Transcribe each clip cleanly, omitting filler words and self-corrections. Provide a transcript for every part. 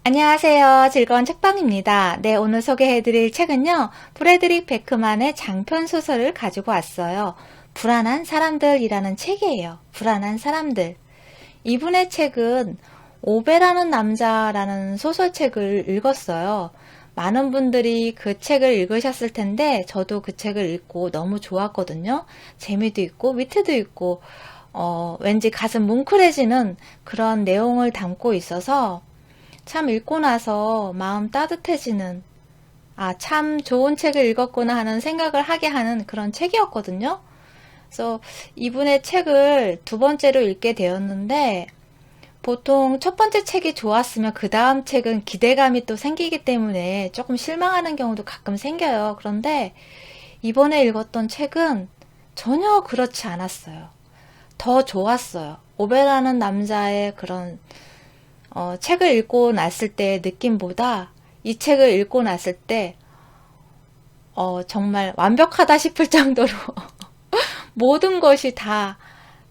안녕하세요. 즐거운 책방입니다. 네, 오늘 소개해드릴 책은요, 프레드릭 베크만의 장편 소설을 가지고 왔어요. 불안한 사람들이라는 책이에요. 불안한 사람들. 이분의 책은 오베라는 남자라는 소설책을 읽었어요. 많은 분들이 그 책을 읽으셨을 텐데, 저도 그 책을 읽고 너무 좋았거든요. 재미도 있고, 위트도 있고, 왠지 가슴 뭉클해지는 그런 내용을 담고 있어서, 참 읽고 나서 마음 따뜻해지는, 참 좋은 책을 읽었구나 하는 생각을 하게 하는 그런 책이었거든요. 그래서 이분의 책을 두 번째로 읽게 되었는데, 보통 첫 번째 책이 좋았으면 그 다음 책은 기대감이 또 생기기 때문에 조금 실망하는 경우도 가끔 생겨요. 그런데 이번에 읽었던 책은 전혀 그렇지 않았어요. 더 좋았어요. 오베라는 남자의 그런 책을 읽고 났을 때의 느낌보다 이 책을 읽고 났을 때 정말 완벽하다 싶을 정도로 모든 것이 다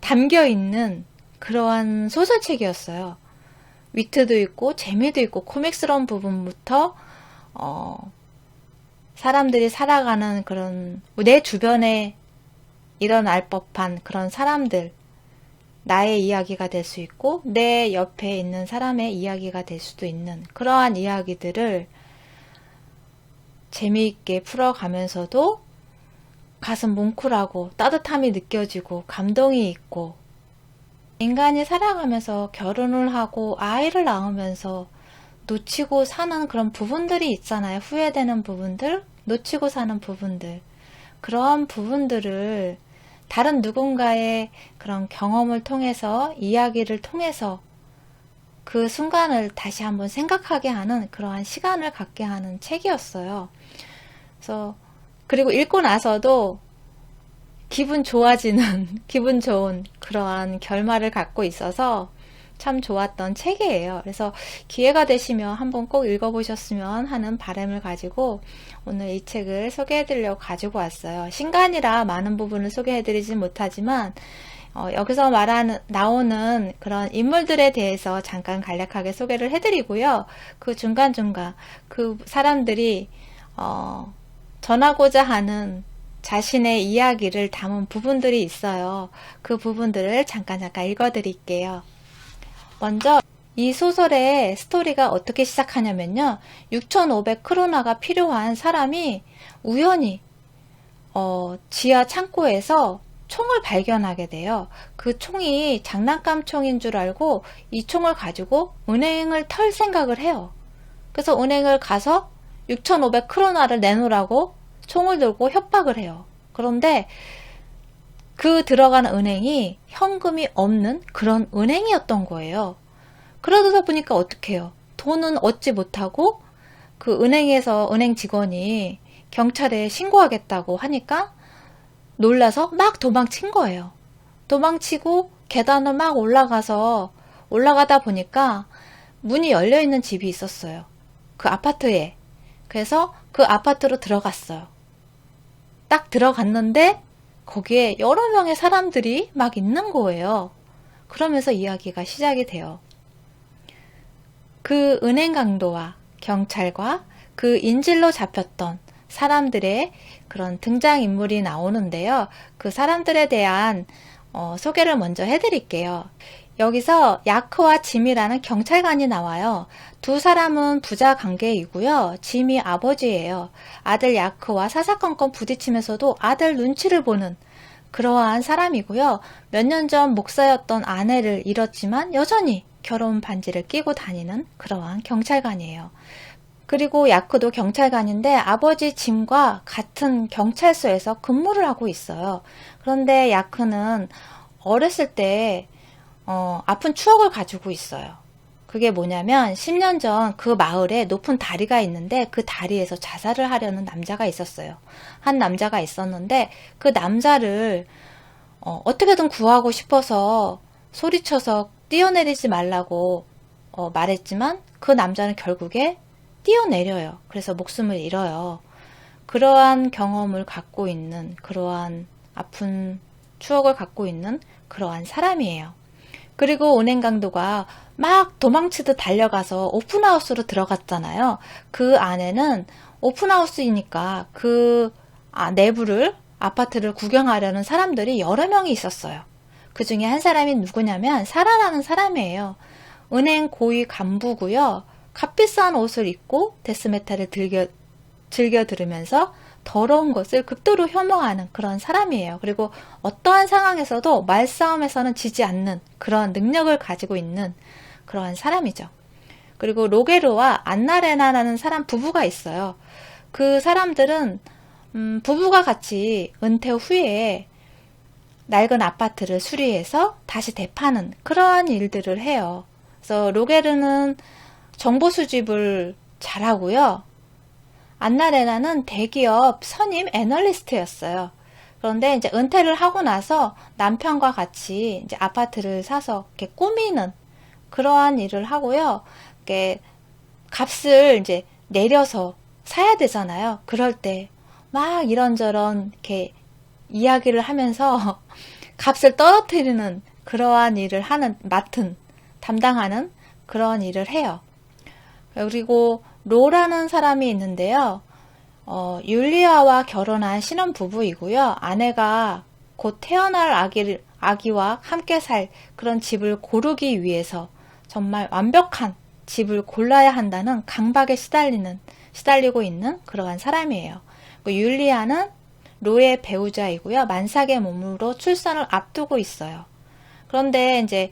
담겨 있는 그러한 소설책이었어요. 위트도 있고 재미도 있고 코믹스러운 부분부터 사람들이 살아가는 그런 내 주변에 일어날 법한 그런 사람들, 나의 이야기가 될 수 있고 내 옆에 있는 사람의 이야기가 될 수도 있는 그러한 이야기들을 재미있게 풀어가면서도 가슴 뭉클하고 따뜻함이 느껴지고 감동이 있고, 인간이 살아가면서 결혼을 하고 아이를 낳으면서 놓치고 사는 그런 부분들이 있잖아요. 후회되는 부분들, 놓치고 사는 부분들. 그러한 부분들을 다른 누군가의 그런 경험을 통해서, 이야기를 통해서 그 순간을 다시 한번 생각하게 하는 그러한 시간을 갖게 하는 책이었어요. 그리고 읽고 나서도 기분 좋아지는, 기분 좋은 그러한 결말을 갖고 있어서 참 좋았던 책이에요. 그래서 기회가 되시면 한번 꼭 읽어보셨으면 하는 바람을 가지고 오늘 이 책을 소개해드리려고 가지고 왔어요. 신간이라 많은 부분을 소개해드리지 못하지만 여기서 나오는 그런 인물들에 대해서 잠깐 간략하게 소개를 해드리고요. 그 중간중간 그 사람들이 전하고자 하는 자신의 이야기를 담은 부분들이 있어요. 그 부분들을 잠깐 읽어드릴게요. 먼저 이 소설의 스토리가 어떻게 시작하냐면요. 6,500크로나가 필요한 사람이 우연히 지하 창고에서 총을 발견하게 돼요. 그 총이 장난감 총인 줄 알고 이 총을 가지고 은행을 털 생각을 해요. 그래서 은행을 가서 6,500크로나를 내놓으라고 총을 들고 협박을 해요. 그런데 그 들어가는 은행이 현금이 없는 그런 은행이었던 거예요. 그러다 보니까 어떻게 해요? 돈은 얻지 못하고 그 은행에서 은행 직원이 경찰에 신고하겠다고 하니까 놀라서 막 도망친 거예요. 도망치고 계단을 막 올라가다 보니까 문이 열려있는 집이 있었어요. 그 아파트에. 그래서 그 아파트로 들어갔어요. 딱 들어갔는데 거기에 여러 명의 사람들이 막 있는 거예요. 그러면서 이야기가 시작이 돼요. 그 은행 강도와 경찰과 그 인질로 잡혔던 사람들의 그런 등장인물이 나오는데요. 그 사람들에 대한 소개를 먼저 해드릴게요. 여기서 야크와 짐이라는 경찰관이 나와요. 두 사람은 부자 관계이고요. 짐이 아버지예요. 아들 야크와 사사건건 부딪히면서도 아들 눈치를 보는 그러한 사람이고요. 몇 년 전 목사였던 아내를 잃었지만 여전히 결혼 반지를 끼고 다니는 그러한 경찰관이에요. 그리고 야크도 경찰관인데 아버지 짐과 같은 경찰서에서 근무를 하고 있어요. 그런데 야크는 어렸을 때 아픈 추억을 가지고 있어요. 그게 뭐냐면 10년 전 그 마을에 높은 다리가 있는데 그 다리에서 자살을 하려는 남자가 있었어요. 한 남자가 있었는데 그 남자를 어떻게든 구하고 싶어서 소리쳐서 뛰어내리지 말라고 말했지만 그 남자는 결국에 뛰어내려요. 그래서 목숨을 잃어요. 그러한 경험을 갖고 있는, 그러한 아픈 추억을 갖고 있는 그러한 사람이에요. 그리고 은행 강도가 막 도망치듯 달려가서 오픈하우스로 들어갔잖아요. 그 안에는 오픈하우스이니까 그 내부를, 아파트를 구경하려는 사람들이 여러 명이 있었어요. 그 중에 한 사람이 누구냐면 사라라는 사람이에요. 은행 고위 간부고요. 값비싼 옷을 입고 데스메탈을 즐겨 들으면서 더러운 것을 극도로 혐오하는 그런 사람이에요. 그리고 어떠한 상황에서도 말싸움에서는 지지 않는 그런 능력을 가지고 있는 그러한 사람이죠. 그리고 로게르와 안나레나라는 사람 부부가 있어요. 그 사람들은 부부가 같이 은퇴 후에 낡은 아파트를 수리해서 다시 되파는 그러한 일들을 해요. 그래서 로게르는 정보 수집을 잘하고요. 안나레나는 대기업 선임 애널리스트였어요. 그런데 이제 은퇴를 하고 나서 남편과 같이 이제 아파트를 사서 이렇게 꾸미는 그러한 일을 하고요. 이렇게 값을 이제 내려서 사야 되잖아요. 그럴 때 막 이런저런 이렇게 이야기를 하면서 값을 떨어뜨리는 그러한 일을 담당하는 그런 일을 해요. 그리고 로라는 사람이 있는데요. 율리아와 결혼한 신혼부부이고요. 아내가 곧 태어날 아기와 함께 살 그런 집을 고르기 위해서 정말 완벽한 집을 골라야 한다는 강박에 시달리고 있는 그러한 사람이에요. 율리아는 로의 배우자이고요. 만삭의 몸으로 출산을 앞두고 있어요. 그런데 이제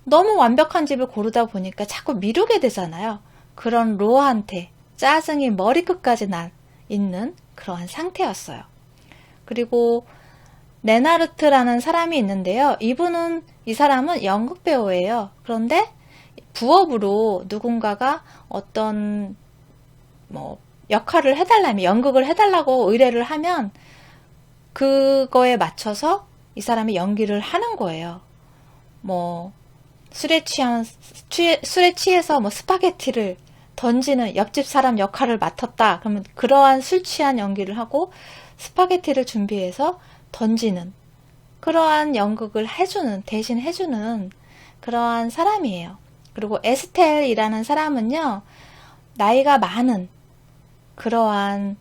너무 완벽한 집을 고르다 보니까 자꾸 미루게 되잖아요. 그런 로한테 짜증이 머리끝까지 있는 그러한 상태였어요. 그리고 네나르트라는 사람이 있는데요. 이 사람은 연극 배우예요. 그런데 부업으로 누군가가 어떤 역할을 해달라면, 연극을 해달라고 의뢰를 하면 그거에 맞춰서 이 사람이 연기를 하는 거예요. 술에 취해서 스파게티를 던지는 옆집 사람 역할을 맡았다. 그러면 그러한 술 취한 연기를 하고 스파게티를 준비해서 던지는 그러한 연극을 대신 해주는 그러한 사람이에요. 그리고 에스텔이라는 사람은요, 나이가 많은 그러한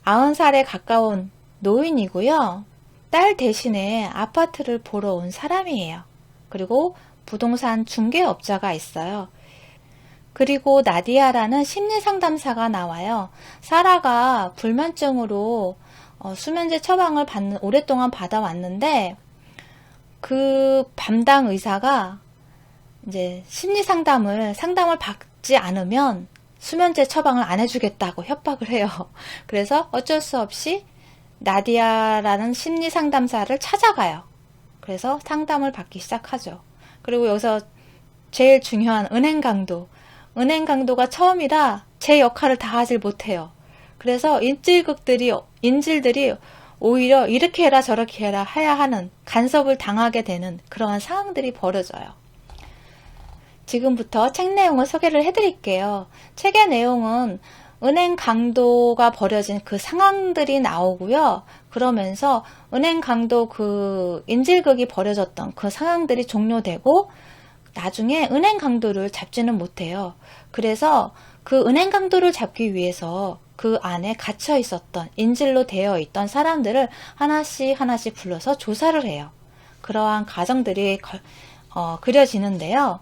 90살에 가까운 노인이고요. 딸 대신에 아파트를 보러 온 사람이에요. 그리고 부동산 중개업자가 있어요. 그리고 나디아라는 심리상담사가 나와요. 사라가 불면증으로 수면제 처방을 오랫동안 받아왔는데 그 담당 의사가 이제 상담을 받지 않으면 수면제 처방을 안 해주겠다고 협박을 해요. 그래서 어쩔 수 없이 나디아라는 심리상담사를 찾아가요. 그래서 상담을 받기 시작하죠. 그리고 여기서 제일 중요한 은행 강도가 처음이라 제 역할을 다 하질 못해요. 그래서 인질들이 오히려 이렇게 해라 저렇게 해야 하는 간섭을 당하게 되는 그러한 상황들이 벌어져요. 지금부터 책 내용을 소개를 해드릴게요. 책의 내용은 은행 강도가 벌어진 그 상황들이 나오고요. 그러면서 은행 강도 그 인질극이 벌어졌던 그 상황들이 종료되고 나중에 은행 강도를 잡지는 못해요. 그래서 그 은행 강도를 잡기 위해서 그 안에 갇혀 있었던 인질로 되어 있던 사람들을 하나씩 불러서 조사를 해요. 그러한 과정들이 그려지는데요.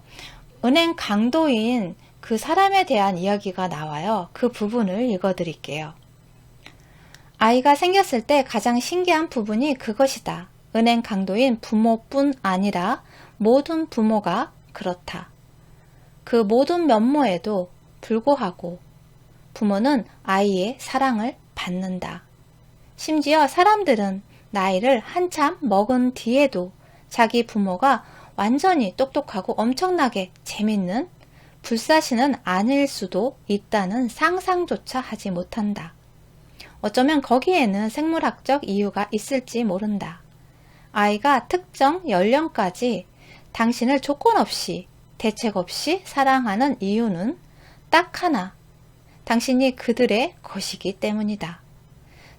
은행 강도인 그 사람에 대한 이야기가 나와요. 그 부분을 읽어드릴게요. 아이가 생겼을 때 가장 신기한 부분이 그것이다. 은행 강도인 부모뿐 아니라 모든 부모가 그렇다. 그 모든 면모에도 불구하고 부모는 아이의 사랑을 받는다. 심지어 사람들은 나이를 한참 먹은 뒤에도 자기 부모가 완전히 똑똑하고 엄청나게 재밌는 불사신은 아닐 수도 있다는 상상조차 하지 못한다. 어쩌면 거기에는 생물학적 이유가 있을지 모른다. 아이가 특정 연령까지 당신을 조건 없이, 대책 없이 사랑하는 이유는 딱 하나, 당신이 그들의 것이기 때문이다.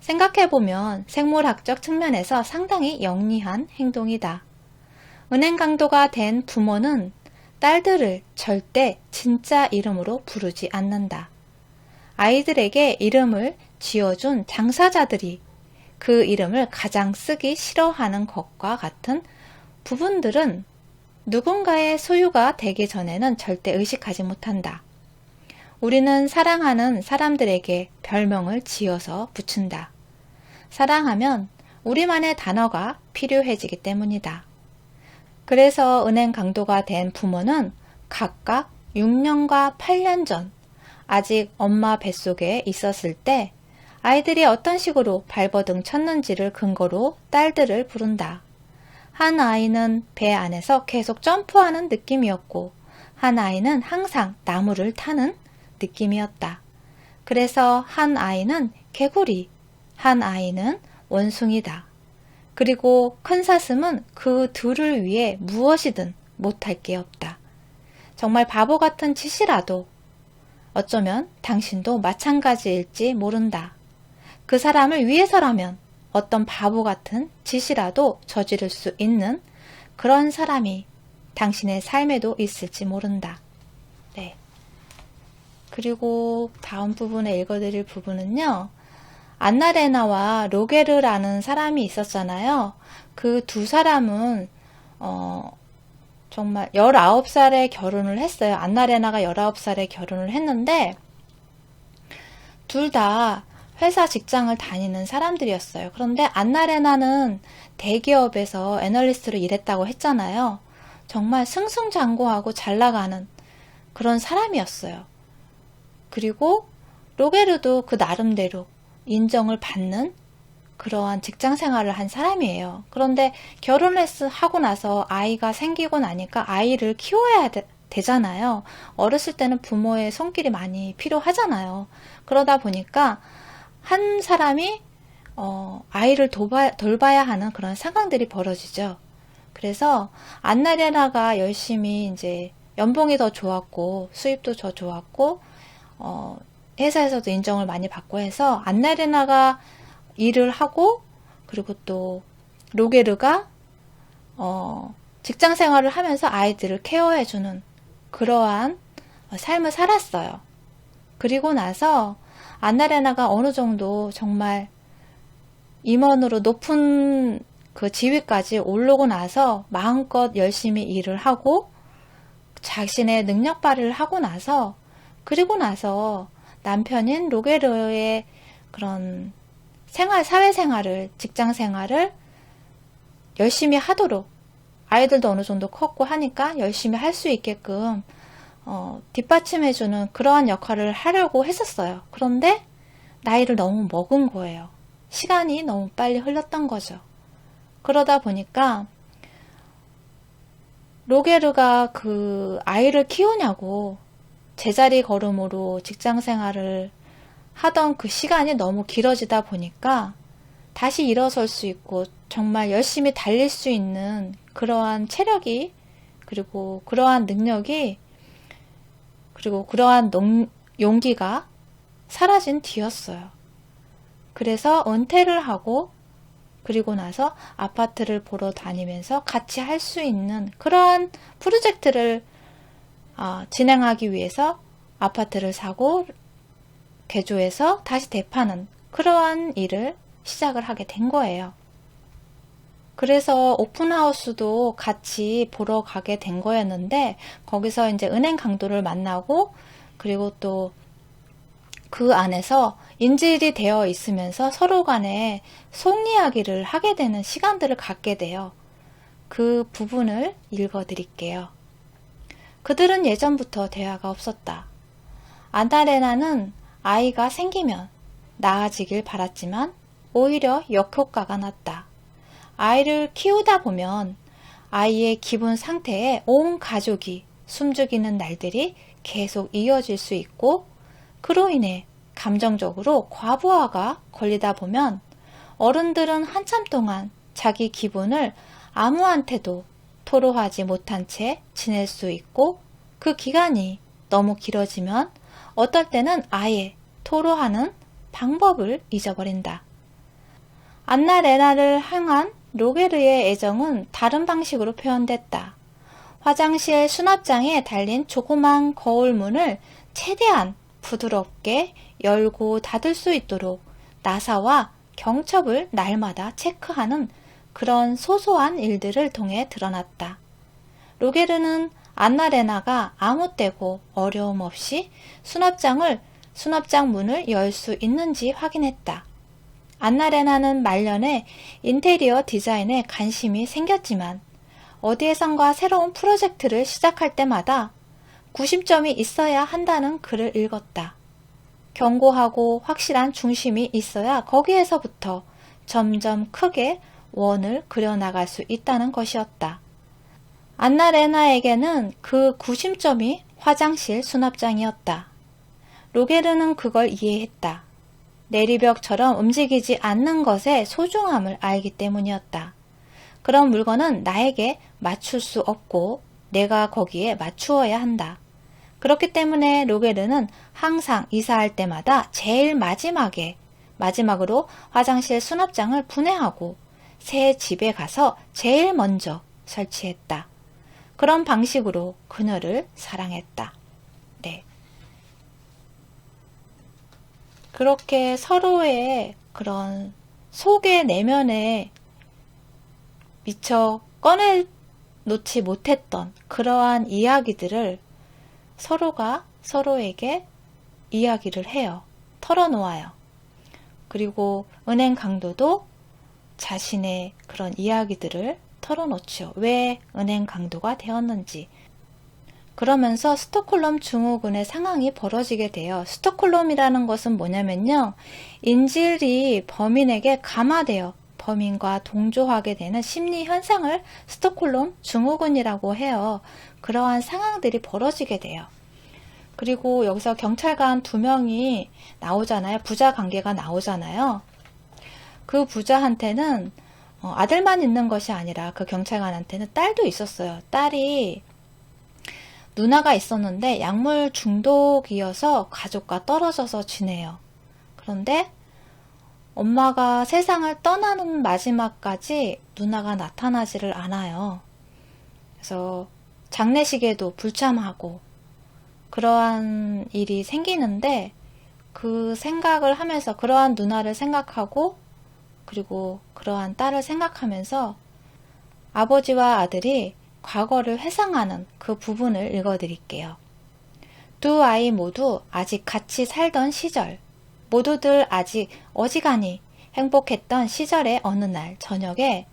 생각해보면 생물학적 측면에서 상당히 영리한 행동이다. 은행 강도가 된 부모는 딸들을 절대 진짜 이름으로 부르지 않는다. 아이들에게 이름을 지어준 당사자들이 그 이름을 가장 쓰기 싫어하는 것과 같은 부분들은 누군가의 소유가 되기 전에는 절대 의식하지 못한다. 우리는 사랑하는 사람들에게 별명을 지어서 붙인다. 사랑하면 우리만의 단어가 필요해지기 때문이다. 그래서 은행 강도가 된 부모는 각각 6년과 8년 전 아직 엄마 뱃속에 있었을 때 아이들이 어떤 식으로 발버둥 쳤는지를 근거로 딸들을 부른다. 한 아이는 배 안에서 계속 점프하는 느낌이었고 한 아이는 항상 나무를 타는 느낌이었다. 그래서 한 아이는 개구리, 한 아이는 원숭이다. 그리고 큰 사슴은 그 둘을 위해 무엇이든 못할 게 없다. 정말 바보 같은 짓이라도 어쩌면 당신도 마찬가지일지 모른다. 그 사람을 위해서라면 어떤 바보 같은 짓이라도 저지를 수 있는 그런 사람이 당신의 삶에도 있을지 모른다. 네. 그리고 다음 부분에 읽어드릴 부분은요. 안나레나와 로게르라는 사람이 있었잖아요. 그 두 사람은 정말 19살에 결혼을 했어요. 안나레나가 19살에 결혼을 했는데 둘 다 회사 직장을 다니는 사람들이었어요. 그런데 안나레나는 대기업에서 애널리스트로 일했다고 했잖아요. 정말 승승장구하고 잘 나가는 그런 사람이었어요. 그리고 로게르도 그 나름대로 인정을 받는 그러한 직장 생활을 한 사람이에요. 그런데 하고 나서 아이가 생기고 나니까 아이를 키워야 되잖아요. 어렸을 때는 부모의 손길이 많이 필요하잖아요. 그러다 보니까 한 사람이 아이를 돌봐야 하는 그런 상황들이 벌어지죠. 그래서 안나레나가 열심히 이제 연봉이 더 좋았고 수입도 더 좋았고 회사에서도 인정을 많이 받고 해서 안나레나가 일을 하고 그리고 또 로게르가 직장 생활을 하면서 아이들을 케어해주는 그러한 삶을 살았어요. 그리고 나서 안나레나가 어느 정도 정말 임원으로 높은 그 지위까지 오르고 나서 마음껏 열심히 일을 하고 자신의 능력 발휘를 하고 나서 그리고 나서 남편인 로게르의 그런 사회생활을, 직장생활을 열심히 하도록 아이들도 어느 정도 컸고 하니까 열심히 할 수 있게끔 뒷받침해주는 그러한 역할을 하려고 했었어요. 그런데 나이를 너무 먹은 거예요. 시간이 너무 빨리 흘렀던 거죠. 그러다 보니까 로게르가 그 아이를 키우냐고 제자리 걸음으로 직장 생활을 하던 그 시간이 너무 길어지다 보니까 다시 일어설 수 있고 정말 열심히 달릴 수 있는 그러한 체력이 그리고 그러한 능력이 그리고 그러한 용기가 사라진 뒤였어요. 그래서 은퇴를 하고 그리고 나서 아파트를 보러 다니면서 같이 할 수 있는 그러한 프로젝트를 진행하기 위해서 아파트를 사고 개조해서 다시 되파는 그러한 일을 시작을 하게 된 거예요. 그래서 오픈하우스도 같이 보러 가게 된 거였는데 거기서 이제 은행 강도를 만나고 그리고 또 그 안에서 인질이 되어 있으면서 서로 간에 속 이야기를 하게 되는 시간들을 갖게 돼요. 그 부분을 읽어 드릴게요. 그들은 예전부터 대화가 없었다. 안나레나는 아이가 생기면 나아지길 바랐지만 오히려 역효과가 났다. 아이를 키우다 보면 아이의 기분 상태에 온 가족이 숨죽이는 날들이 계속 이어질 수 있고 그로 인해 감정적으로 과부하가 걸리다 보면 어른들은 한참 동안 자기 기분을 아무한테도 토로하지 못한 채 지낼 수 있고 그 기간이 너무 길어지면 어떨 때는 아예 토로하는 방법을 잊어버린다. 안나레나를 향한 로게르의 애정은 다른 방식으로 표현됐다. 화장실 수납장에 달린 조그만 거울문을 최대한 부드럽게 열고 닫을 수 있도록 나사와 경첩을 날마다 체크하는 그런 소소한 일들을 통해 드러났다. 로게르는 안나레나가 아무 때고 어려움 없이 수납장 문을 열 수 있는지 확인했다. 안나레나는 말년에 인테리어 디자인에 관심이 생겼지만 어디에선가 새로운 프로젝트를 시작할 때마다 구심점이 있어야 한다는 글을 읽었다. 견고하고 확실한 중심이 있어야 거기에서부터 점점 크게 원을 그려나갈 수 있다는 것이었다. 안나레나에게는 그 구심점이 화장실 수납장이었다. 로게르는 그걸 이해했다. 내리벽처럼 움직이지 않는 것의 소중함을 알기 때문이었다. 그런 물건은 나에게 맞출 수 없고 내가 거기에 맞추어야 한다. 그렇기 때문에 로게르는 항상 이사할 때마다 제일 마지막으로 화장실 수납장을 분해하고 새 집에 가서 제일 먼저 설치했다. 그런 방식으로 그녀를 사랑했다. 네. 그렇게 서로의 그런 속의 내면에 미처 꺼내놓지 못했던 그러한 이야기들을 서로가 서로에게 이야기를 해요. 털어놓아요. 그리고 은행 강도도 자신의 그런 이야기들을 털어놓죠. 왜 은행 강도가 되었는지. 그러면서 스톡홀름 증후군의 상황이 벌어지게 돼요. 스톡홀름이라는 것은 뭐냐면요. 인질이 범인에게 감화되어 범인과 동조하게 되는 심리 현상을 스톡홀름 증후군이라고 해요. 그러한 상황들이 벌어지게 돼요. 그리고 여기서 경찰관 2명이 나오잖아요. 부자 관계가 나오잖아요. 그 부자한테는 아들만 있는 것이 아니라 그 경찰관한테는 딸도 있었어요. 딸이 누나가 있었는데 약물 중독이어서 가족과 떨어져서 지내요. 그런데 엄마가 세상을 떠나는 마지막까지 누나가 나타나지를 않아요. 그래서 장례식에도 불참하고 그러한 일이 생기는데 그 생각을 하면서 그러한 누나를 생각하고 그리고 그러한 딸을 생각하면서 아버지와 아들이 과거를 회상하는 그 부분을 읽어드릴게요. 두 아이 모두 아직 같이 살던 시절, 모두들 아직 어지간히 행복했던 시절의 어느 날 저녁에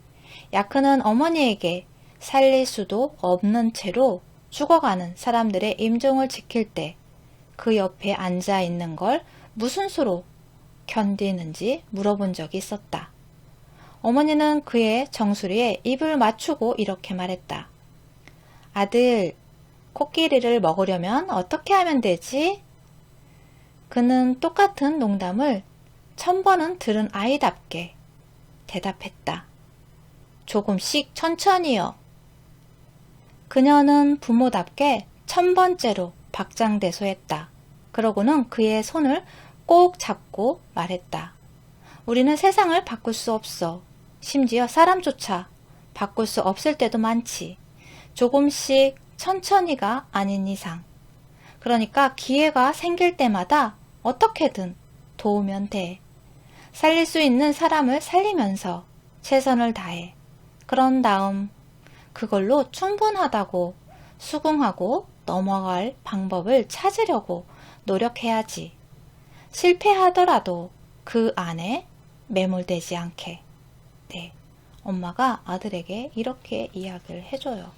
야크는 어머니에게 살릴 수도 없는 채로 죽어가는 사람들의 임종을 지킬 때 그 옆에 앉아 있는 걸 무슨 수로 견디는지 물어본 적이 있었다. 어머니는 그의 정수리에 입을 맞추고 이렇게 말했다. 아들, 코끼리를 먹으려면 어떻게 하면 되지? 그는 똑같은 농담을 1000번은 들은 아이답게 대답했다. 조금씩 천천히요. 그녀는 부모답게 1000번째로 박장대소했다. 그러고는 그의 손을 꼭 잡고 말했다. 우리는 세상을 바꿀 수 없어. 심지어 사람조차 바꿀 수 없을 때도 많지. 조금씩 천천히가 아닌 이상. 그러니까 기회가 생길 때마다 어떻게든 도우면 돼. 살릴 수 있는 사람을 살리면서 최선을 다해. 그런 다음 그걸로 충분하다고 수긍하고 넘어갈 방법을 찾으려고 노력해야지. 실패하더라도 그 안에 매몰되지 않게. 네, 엄마가 아들에게 이렇게 이야기를 해줘요.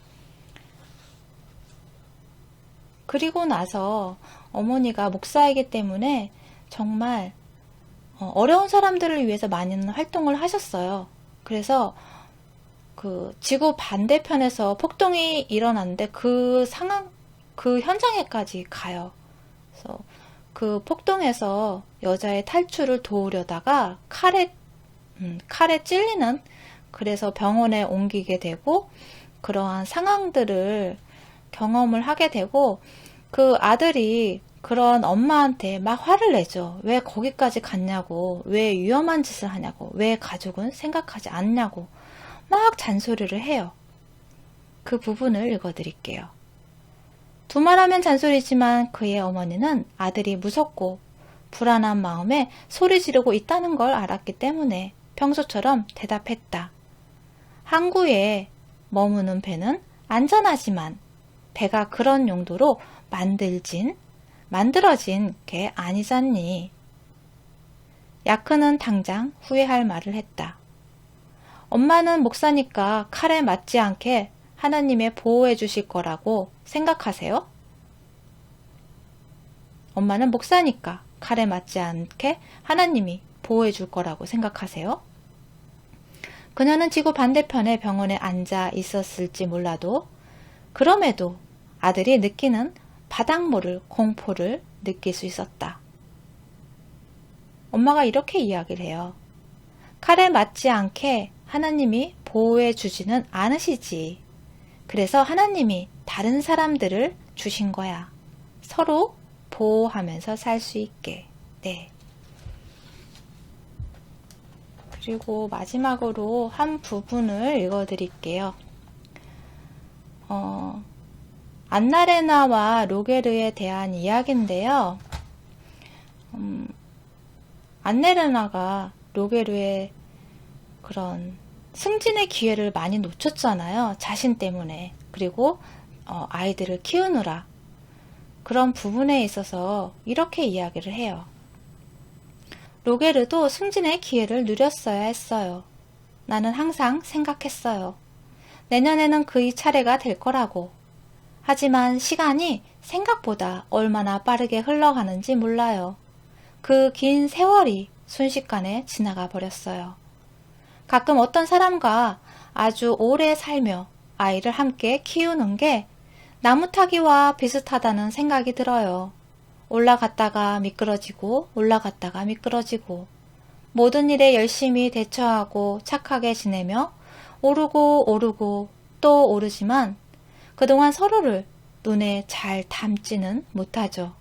그리고 나서 어머니가 목사이기 때문에 정말 어려운 사람들을 위해서 많은 활동을 하셨어요. 그래서 그 지구 반대편에서 폭동이 일어났는데 그 현장에까지 가요. 그래서 그 폭동에서 여자의 탈출을 도우려다가 칼에 찔리는, 그래서 병원에 옮기게 되고 그러한 상황들을 경험을 하게 되고, 그 아들이 그런 엄마한테 막 화를 내죠. 왜 거기까지 갔냐고, 왜 위험한 짓을 하냐고, 왜 가족은 생각하지 않냐고 막 잔소리를 해요. 그 부분을 읽어드릴게요. 두말하면 잔소리지만 그의 어머니는 아들이 무섭고 불안한 마음에 소리 지르고 있다는 걸 알았기 때문에 평소처럼 대답했다. 항구에 머무는 배는 안전하지만 배가 그런 용도로 만들어진 게 아니잖니. 야크는 당장 후회할 말을 했다. 엄마는 목사니까 칼에 맞지 않게 하나님의 보호해 주실 거라고 생각하세요? 엄마는 목사니까 칼에 맞지 않게 하나님이 보호해 줄 거라고 생각하세요? 그녀는 지구 반대편의 병원에 앉아 있었을지 몰라도 그럼에도 아들이 느끼는 바닥 모를 공포를 느낄 수 있었다. 엄마가 이렇게 이야기를 해요. 칼에 맞지 않게 하나님이 보호해 주지는 않으시지. 그래서 하나님이 다른 사람들을 주신 거야. 서로 보호하면서 살 수 있게. 네. 그리고 마지막으로 한 부분을 읽어드릴게요. 안나레나와 로게르에 대한 이야기인데요. 안나레나가 로게르의 그런 승진의 기회를 많이 놓쳤잖아요. 자신 때문에. 그리고 아이들을 키우느라. 그런 부분에 있어서 이렇게 이야기를 해요. 로게르도 승진의 기회를 누렸어야 했어요. 나는 항상 생각했어요. 내년에는 그의 차례가 될 거라고. 하지만 시간이 생각보다 얼마나 빠르게 흘러가는지 몰라요. 그 긴 세월이 순식간에 지나가 버렸어요. 가끔 어떤 사람과 아주 오래 살며 아이를 함께 키우는 게 나무 타기와 비슷하다는 생각이 들어요. 올라갔다가 미끄러지고 올라갔다가 미끄러지고 모든 일에 열심히 대처하고 착하게 지내며 오르고 또 오르지만 그동안 서로를 눈에 잘 담지는 못하죠.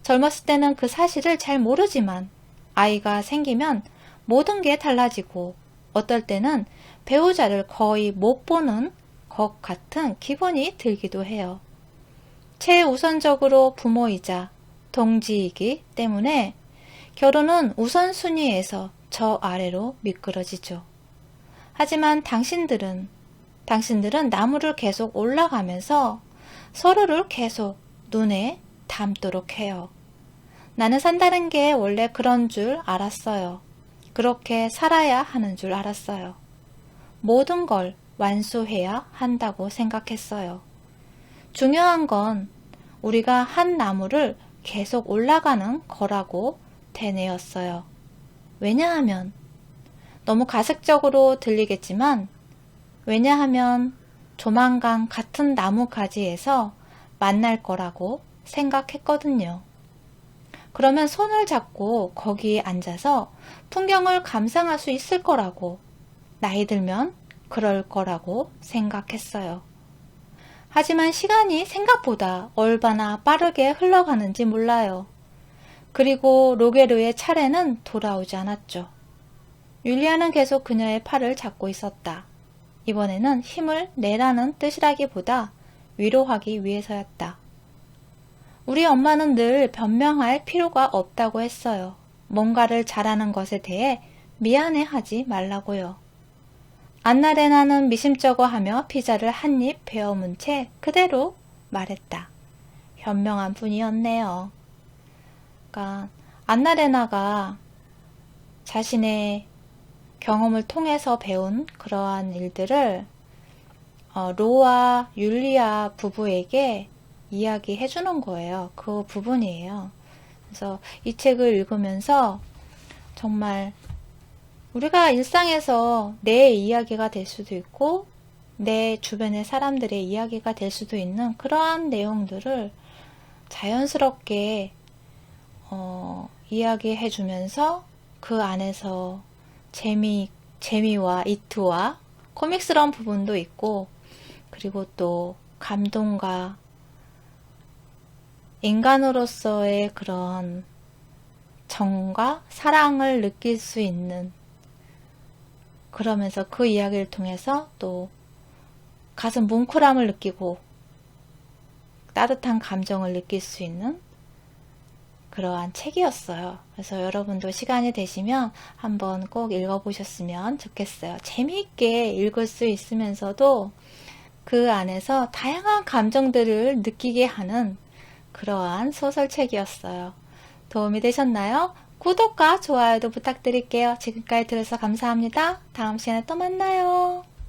젊었을 때는 그 사실을 잘 모르지만 아이가 생기면 모든 게 달라지고 어떨 때는 배우자를 거의 못 보는 것 같은 기분이 들기도 해요. 최우선적으로 부모이자 동지이기 때문에 결혼은 우선순위에서 저 아래로 미끄러지죠. 하지만 당신들은 나무를 계속 올라가면서 서로를 계속 눈에 담도록 해요. 나는 산다는 게 원래 그런 줄 알았어요. 그렇게 살아야 하는 줄 알았어요. 모든 걸 완수해야 한다고 생각했어요. 중요한 건 우리가 한 나무를 계속 올라가는 거라고 되뇌었어요. 왜냐하면 너무 가식적으로 들리겠지만 왜냐하면 조만간 같은 나무 가지에서 만날 거라고 생각했거든요. 그러면 손을 잡고 거기에 앉아서 풍경을 감상할 수 있을 거라고, 나이 들면 그럴 거라고 생각했어요. 하지만 시간이 생각보다 얼마나 빠르게 흘러가는지 몰라요. 그리고 로게르의 차례는 돌아오지 않았죠. 율리아는 계속 그녀의 팔을 잡고 있었다. 이번에는 힘을 내라는 뜻이라기보다 위로하기 위해서였다. 우리 엄마는 늘 변명할 필요가 없다고 했어요. 뭔가를 잘하는 것에 대해 미안해하지 말라고요. 안나레나는 미심쩍어하며 피자를 한 입 베어문 채 그대로 말했다. 현명한 분이었네요. 그러니까 안나레나가 자신의 경험을 통해서 배운 그러한 일들을 로와 율리아 부부에게 이야기해 주는 거예요. 그 부분이에요. 그래서 이 책을 읽으면서 정말 우리가 일상에서 내 이야기가 될 수도 있고 내 주변의 사람들의 이야기가 될 수도 있는 그러한 내용들을 자연스럽게 이야기해 주면서 그 안에서 재미와 이트와 코믹스러운 부분도 있고 그리고 또 감동과 인간으로서의 그런 정과 사랑을 느낄 수 있는 그러면서 그 이야기를 통해서 또 가슴 뭉클함을 느끼고 따뜻한 감정을 느낄 수 있는 그러한 책이었어요. 그래서 여러분도 시간이 되시면 한번 꼭 읽어보셨으면 좋겠어요. 재미있게 읽을 수 있으면서도 그 안에서 다양한 감정들을 느끼게 하는 그러한 소설책이었어요. 도움이 되셨나요? 구독과 좋아요도 부탁드릴게요. 지금까지 들어서 감사합니다. 다음 시간에 또 만나요.